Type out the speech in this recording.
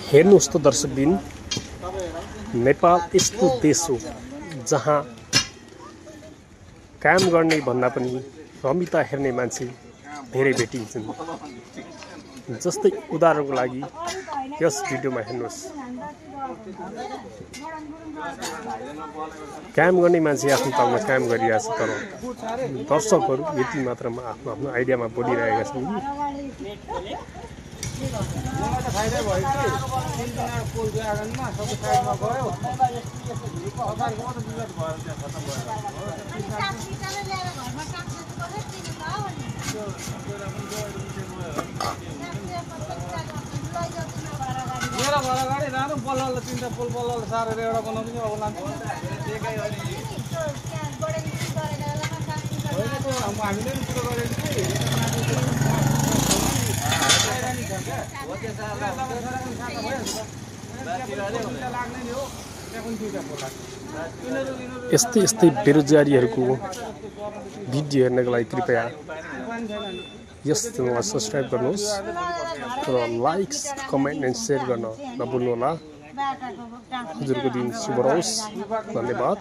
हेर्नुहोस् त दर्शकबिन, नेपाल यस्तो देश हो जहाँ काम गर्ने भन्दा पनि रमिता हेर्ने मान्छे धेरै भेटिन्छन्। जस्तै उदाहरणको लागि यस भिडियोमा हेर्नुहोस्। काम गर्ने मान्छे आफ्नो ठाउँमा काम गरिरहेछ, तर दर्शकहरू यति मात्रामा आफ्नो आफ्नो आइडियामा बोलिरहेका छन्। मेरा बड़ा गाडी जानु बल्ल तीनटा पुल बल्ल सारेर एउटा बनाउनु नि अब लान्छु एकै अनि हामीले नि सुरु गरेको थियौ यस्तै यस्तै बेरोजगारीहरूको भिडियो हेर्नको लागि कृपया यस च्यानललाई सब्स्क्राइब गर्नुहोस् र लाइक, कमेन्ट एन्ड सेयर गर्न नभुल्नुहोला। हजुरको दिन शुभ रहोस्। धन्यवाद।